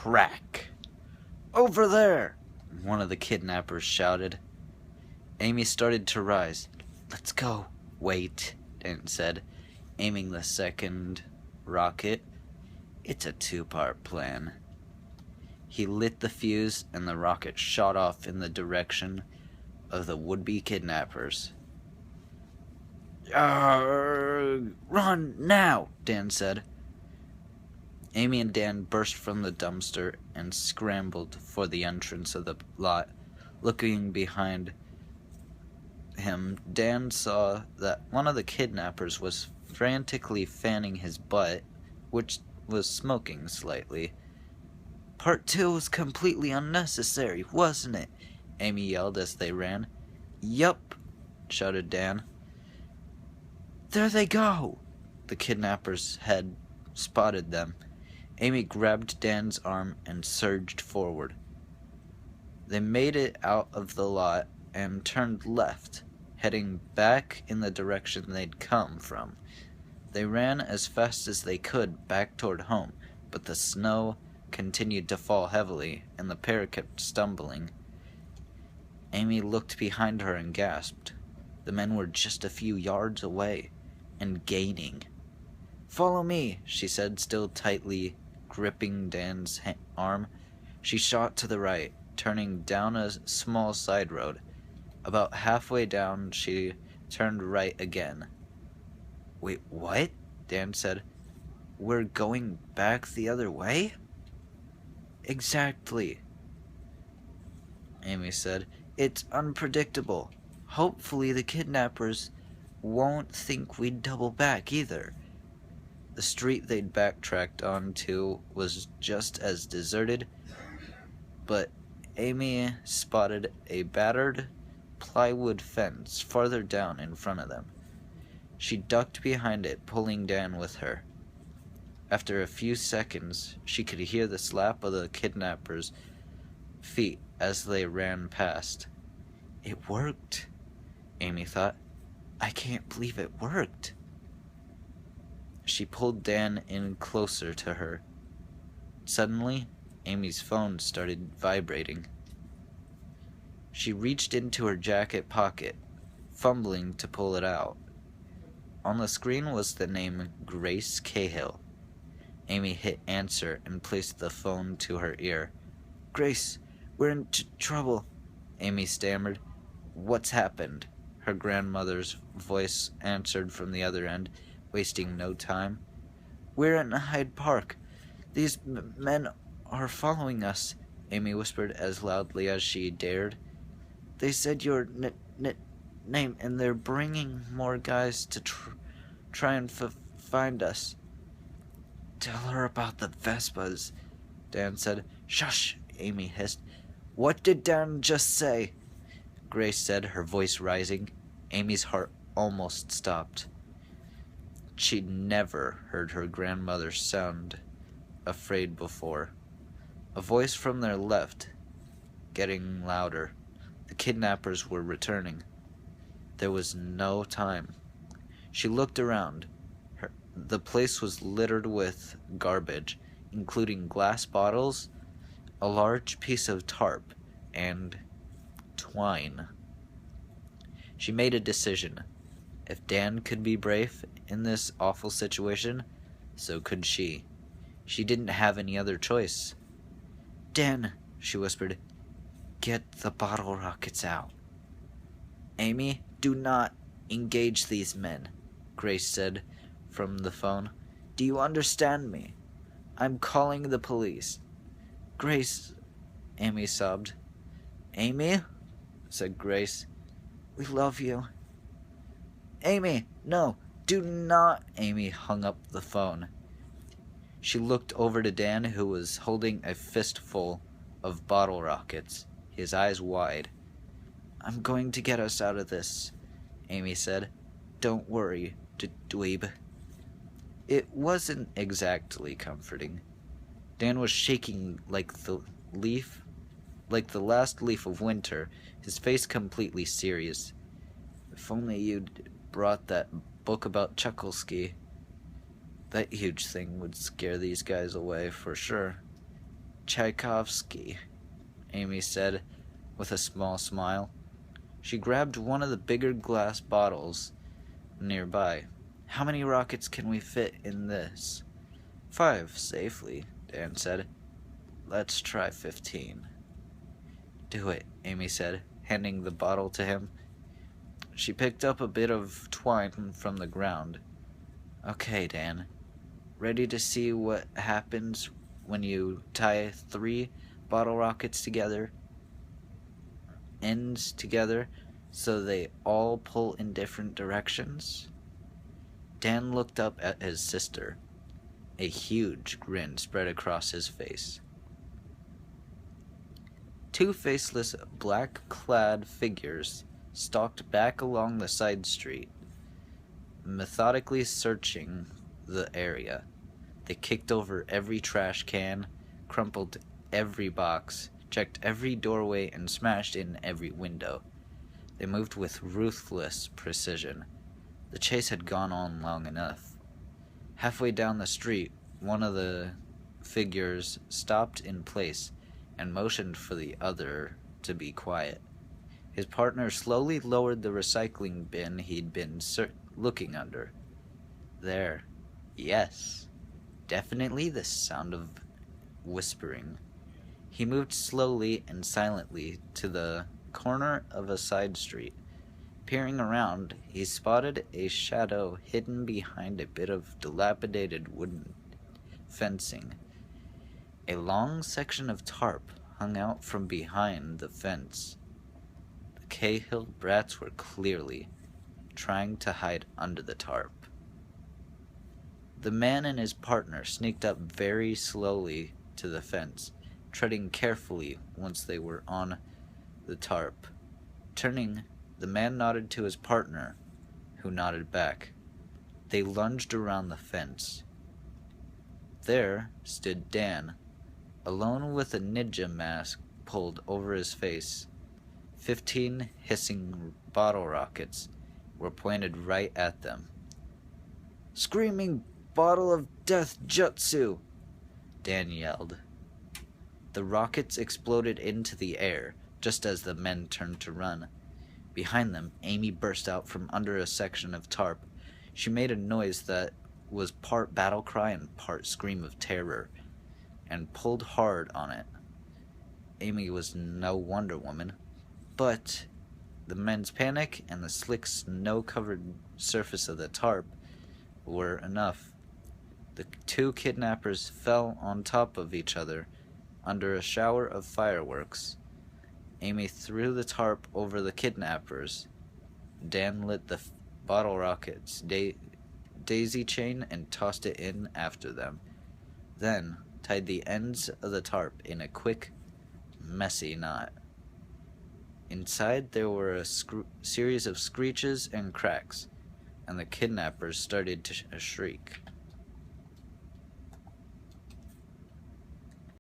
Crack! Over there! One of the kidnappers shouted. Amy started to rise. Let's go. Wait, Dan said, aiming the second rocket. It's a two-part plan. He lit the fuse and the rocket shot off in the direction of the would-be kidnappers. Run now, Dan said. Amy and Dan burst from the dumpster and scrambled for the entrance of the lot. Looking behind him, Dan saw that one of the kidnappers was frantically fanning his butt, which was smoking slightly. Part 2 was completely unnecessary, wasn't it? Amy yelled as they ran. Yup, shouted Dan. There they go! The kidnappers had spotted them. Amy grabbed Dan's arm and surged forward. They made it out of the lot and turned left, heading back in the direction they'd come from. They ran as fast as they could back toward home, but the snow continued to fall heavily, and the pair kept stumbling. Amy looked behind her and gasped. The men were just a few yards away, and gaining. Follow me, she said, still tightly gripping Dan's arm. She shot to the right, turning down a small side road. About halfway down, she turned right again. Wait, what? Dan said. We're going back the other way? Exactly, Amy said. It's unpredictable. Hopefully the kidnappers won't think we'd double back either. The street they'd backtracked onto was just as deserted, but Amy spotted a battered plywood fence farther down in front of them. She ducked behind it, pulling Dan with her. After a few seconds, she could hear the slap of the kidnappers' feet as they ran past. It worked, Amy thought. I can't believe it worked. She pulled Dan in closer to her. Suddenly, Amy's phone started vibrating. She reached into her jacket pocket, fumbling to pull it out. On the screen was the name Grace Cahill. Amy hit answer and placed the phone to her ear. Grace, we're in trouble, Amy stammered. What's happened? Her grandmother's voice answered from the other end, wasting no time. We're in Hyde Park. These men are following us, Amy whispered as loudly as she dared. They said your name, and they're bringing more guys to try and find us. Tell her about the Vespas, Dan said. Shush, Amy hissed. What did Dan just say? Grace said, her voice rising. Amy's heart almost stopped. She'd never heard her grandmother sound afraid before. A voice from their left, getting louder. The kidnappers were returning. There was no time. She looked around. The place was littered with garbage, including glass bottles, a large piece of tarp, and twine. She made a decision. If Dan could be brave in this awful situation, so could she. She didn't have any other choice. Dan, she whispered, get the bottle rockets out. Amy, do not engage these men, Grace said from the phone. Do you understand me? I'm calling the police. Grace, Amy sobbed. Amy, said Grace, we love you. Amy, no, do not. Amy hung up the phone. She looked over to Dan, who was holding a fistful of bottle rockets, his eyes wide. I'm going to get us out of this, Amy said. Don't worry, dweeb. It wasn't exactly comforting. Dan was shaking like the last leaf of winter, his face completely serious. If only you'd brought that book about Chuckleski. That huge thing would scare these guys away for sure. Tchaikovsky, Amy said with a small smile. She grabbed one of the bigger glass bottles nearby. How many rockets can we fit in this? 5, safely, Dan said. Let's try 15. Do it, Amy said, handing the bottle to him. She picked up a bit of twine from the ground. Okay, Dan. Ready to see what happens when you tie 3 bottle rockets together, ends together, so they all pull in different directions? Dan looked up at his sister. A huge grin spread across his face. 2 faceless, black-clad figures stalked back along the side street, methodically searching the area. They kicked over every trash can, crumpled every box, checked every doorway, and smashed in every window. They moved with ruthless precision. The chase had gone on long enough. Halfway down the street, one of the figures stopped in place and motioned for the other to be quiet. His partner slowly lowered the recycling bin he'd been looking under. There. Yes. Definitely the sound of whispering. He moved slowly and silently to the corner of a side street. Peering around, he spotted a shadow hidden behind a bit of dilapidated wooden fencing. A long section of tarp hung out from behind the fence. The Cahill brats were clearly trying to hide under the tarp. The man and his partner sneaked up very slowly to the fence, treading carefully once they were on the tarp. Turning, the man nodded to his partner, who nodded back. They lunged around the fence. There stood Dan, alone with a ninja mask pulled over his face. 15 hissing bottle rockets were pointed right at them. "Screaming bottle of death jutsu!" Dan yelled. The rockets exploded into the air just as the men turned to run. Behind them, Amy burst out from under a section of tarp. She made a noise that was part battle cry and part scream of terror, and pulled hard on it. Amy was no Wonder Woman, but the men's panic and the slick snow-covered surface of the tarp were enough. The 2 kidnappers fell on top of each other under a shower of fireworks. Amy threw the tarp over the kidnappers. Dan lit the bottle rocket's daisy chain and tossed it in after them. Then tied the ends of the tarp in a quick, messy knot. Inside there were a series of screeches and cracks, and the kidnappers started to shriek.